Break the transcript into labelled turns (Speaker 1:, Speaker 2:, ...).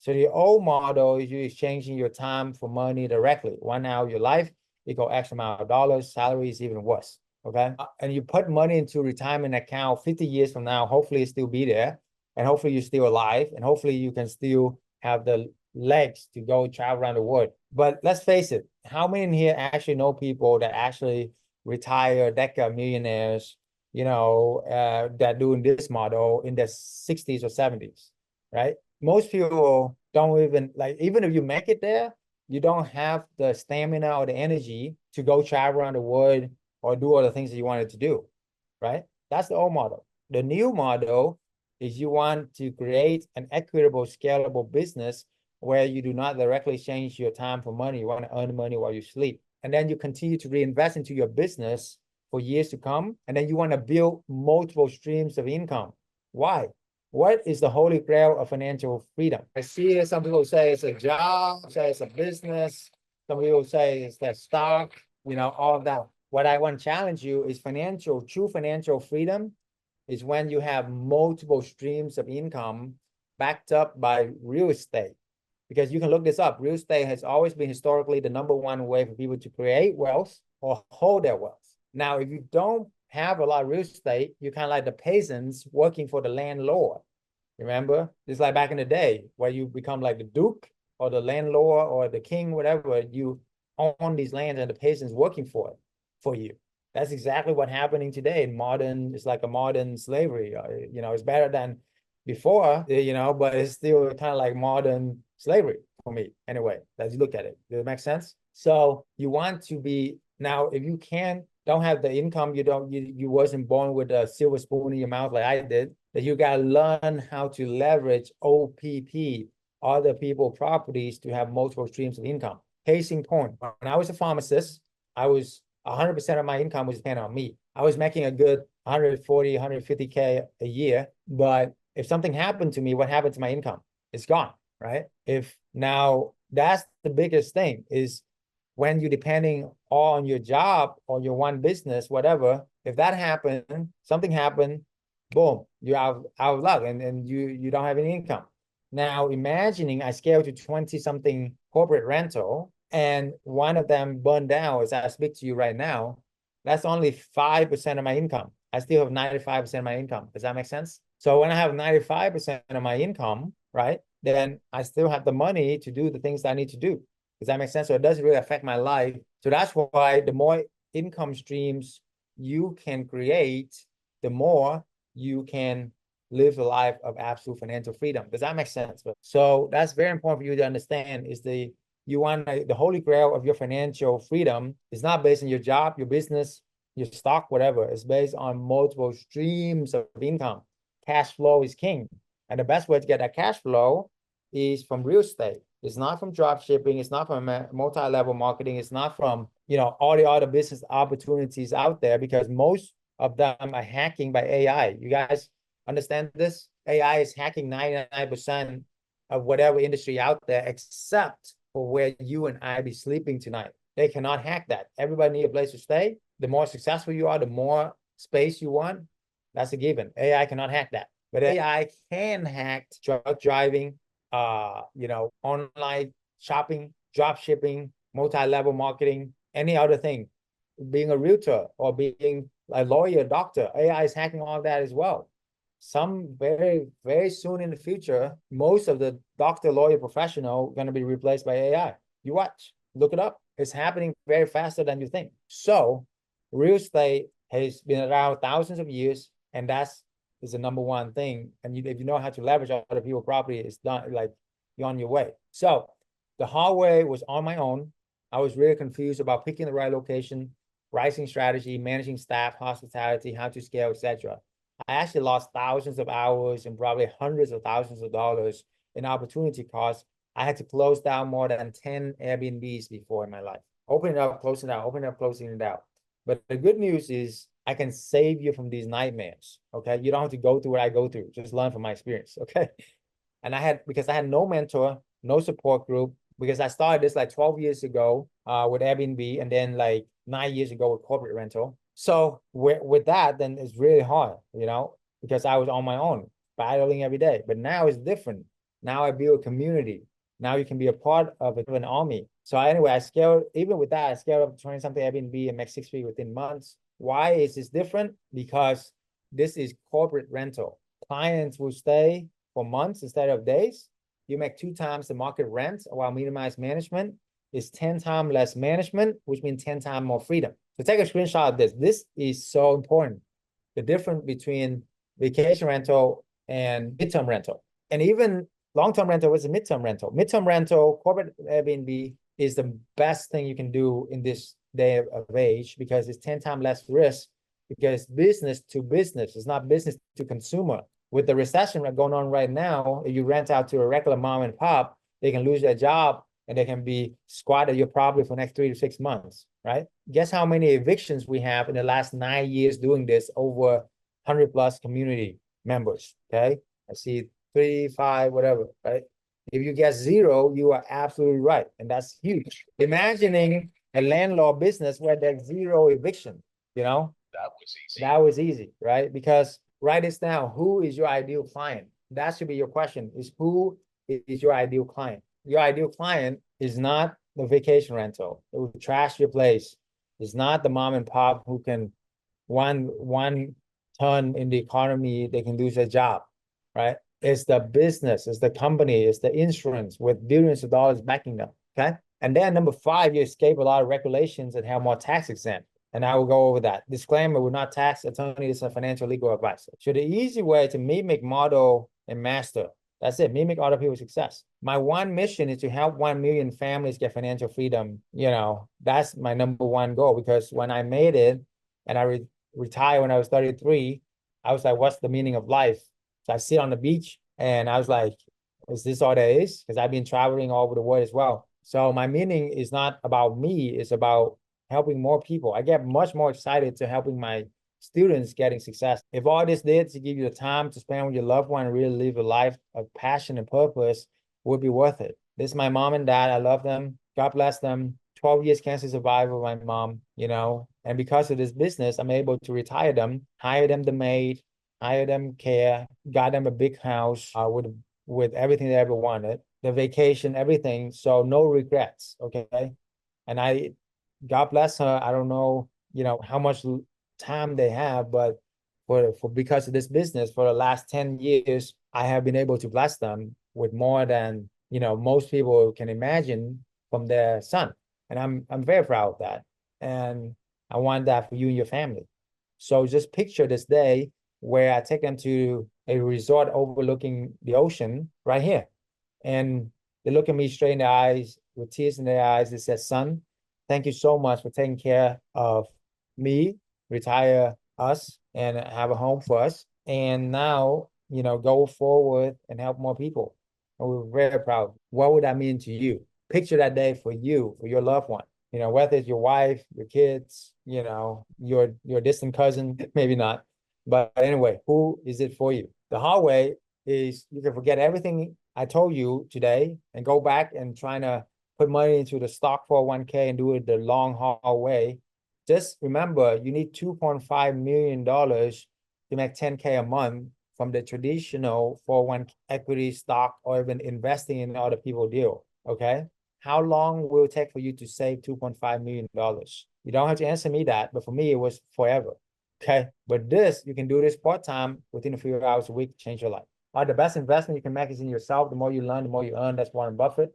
Speaker 1: So the old model is you exchanging your time for money directly. 1 hour of your life equal X amount of dollars. Salary is even worse. Okay. And you put money into retirement account 50 years from now, hopefully it still be there. And hopefully you're still alive. And hopefully you can still have the legs to go travel around the world. But let's face it, how many in here actually know people that actually retire DECA millionaires, that doing this model in their 60s or 70s, right? Most people don't even even if you make it there, you don't have the stamina or the energy to go travel around the world or do all the things that you wanted to do, right? That's the old model. The new model is you want to create an equitable, scalable business where you do not directly change your time for money. You want to earn money while you sleep. And then you continue to reinvest into your business for years to come. And then you want to build multiple streams of income. Why? What is the holy grail of financial freedom? I see some people say it's a job, say it's a business. Some people say it's their stock, all of that. What I want to challenge you is true financial freedom is when you have multiple streams of income backed up by real estate. Because you can look this up. Real estate has always been historically the #1 way for people to create wealth or hold their wealth. Now, if you don't have a lot of real estate, you're kind of like the peasants working for the landlord. Remember? It's like back in the day where you become like the duke or the landlord or the king, whatever, you own these lands and the peasants working for you. That's exactly what's happening today in it's like a modern slavery. It's better than before, but it's still kind of like modern slavery for me. Anyway, as you look at it, does it make sense? So you want to be now, if you don't have the income, you wasn't born with a silver spoon in your mouth like I did, that you got to learn how to leverage OPP, other people properties, to have multiple streams of income. Case in point, when I was a pharmacist, I was 100% of my income was dependent on me. I was making a good 140, 150K a year, but if something happened to me, what happened to my income? It's gone, right? That's the biggest thing is when you're depending on your job or your one business, whatever, if that happened, something happened, boom, you're out of luck and you don't have any income. Now, imagining I scale to 20-something corporate rental and one of them burned down as I speak to you right now, that's only 5% of my income. I still have 95% of my income. Does that make sense? So when I have 95% of my income, right, then I still have the money to do the things that I need to do. Does that make sense? So it doesn't really affect my life. So that's why the more income streams you can create, the more you can live a life of absolute financial freedom. Does that make sense? So that's very important for you to understand is the holy grail of your financial freedom is not based on your job, your business, your stock, whatever. It's based on multiple streams of income. Cash flow is king. And the best way to get that cash flow is from real estate. It's not from drop shipping. It's not from multi-level marketing. It's not from, all the other business opportunities out there, because most of them are hacking by AI. You guys understand this? AI is hacking 99% of whatever industry out there, except for where you and I be sleeping tonight. They cannot hack that. Everybody needs a place to stay. The more successful you are, the more space you want. That's a given. AI cannot hack that. But AI can hack truck driving, online shopping, drop shipping, multi-level marketing, any other thing, being a realtor or being a lawyer, doctor. AI is hacking all that as well. Some very, very soon in the future, most of the doctor, lawyer, professional going to be replaced by AI. You watch, look it up. It's happening very faster than you think. So real estate has been around thousands of years, and that's is the #1 thing. And if you know how to leverage other people's property, it's done, like you're on your way. So the hallway was on my own. I was really confused about picking the right location, pricing strategy, managing staff, hospitality, how to scale, etc. I actually lost thousands of hours and probably hundreds of thousands of dollars in opportunity costs. I had to close down more than 10 Airbnbs before in my life. Open it up, closing it out, open it up, closing it out. But the good news is I can save you from these nightmares. Okay. You don't have to go through what I go through. Just learn from my experience. Okay. And because I had no mentor, no support group, because I started this like 12 years ago with Airbnb, and then like 9 years ago with corporate rental. So with that, then it's really hard, because I was on my own, battling every day. But now it's different. Now I build a community. Now you can be a part of an army. So anyway, I scaled, even with that, I scaled up to 20 something Airbnb and make 6 figures within months. Why is this different? Because this is corporate rental. Clients will stay for months instead of days. You make 2 times the market rent while minimize management is 10 times less management, which means 10 times more freedom. So take a screenshot of this. This is so important. The difference between vacation rental and midterm rental. And even long-term rental is a midterm rental. Midterm rental, corporate Airbnb is the best thing you can do in this day of age because it's 10 times less risk because business to business. It's not business to consumer. With the recession going on right now, if you rent out to a regular mom and pop, they can lose their job and they can be squatted at your property for the next 3 to 6 months, right? Guess how many evictions we have in the last 9 years doing this over 100 plus community members, okay? I see 3, 5, whatever, right? If you get 0, you are absolutely right. And that's huge. Imagining a landlord business where there's 0 eviction, you know?
Speaker 2: That was easy.
Speaker 1: That was easy, right? Because write this down. Who is your ideal client? That should be your question, is who is your ideal client? Your ideal client is not the vacation rental. It will trash your place. It's not the mom and pop who can one ton in the economy, they can lose their job, right? It's the business, it's the company, it's the insurance with billions of dollars backing them, okay? And then number 5, you escape a lot of regulations and have more tax exempt. And I will go over that. Disclaimer, we're not tax attorney, it's a financial legal advisor. So the easy way to mimic, model, and master, that's it, mimic other people's success. My one mission is to help 1 million families get financial freedom. You know, that's my number 1 goal because when I made it and I retired when I was 33, I was like, what's the meaning of life? So I sit on the beach and I was like, is this all there is? Because I've been traveling all over the world as well. So my meaning is not about me, it's about helping more people. I get much more excited to helping my students getting success. If all this did to give you the time to spend with your loved one and really live a life of passion and purpose, would be worth it. This is my mom and dad. I love them. God bless them. 12 years cancer survivor, my mom, you know, and because of this business, I'm able to retire them, hire them the maid, hire them care, got them a big house with everything they ever wanted, the vacation, everything. So no regrets, okay? And God bless her. I don't know, you know, how much time they have, but for because of this business for the last 10 years, I have been able to bless them with more than, you know, most people can imagine from their son. And I'm very proud of that. And I want that for you and your family. So just picture this day where I take them to a resort overlooking the ocean right here. And they look at me straight in the eyes with tears in their eyes. They said, son, thank you so much for taking care of me, retire us, and have a home for us. And now, you know, go forward and help more people. And we're very proud. What would that mean to you? Picture that day for you, for your loved one. You know, whether it's your wife, your kids, you know, your distant cousin, maybe not. But anyway, who is it for you? The hard way is you can forget everything I told you today and go back and trying to put money into the stock 401k and do it the long haul way. Just remember, you need $2.5 million to make 10K a month from the traditional 401 equity stock or even investing in other people's deal, okay? How long will it take for you to save $2.5 million? You don't have to answer me that, but for me, it was forever, okay? But this, you can do this part-time within a few hours a week, change your life. The best investment you can make is in yourself. The more you learn, the more you earn. That's Warren Buffett.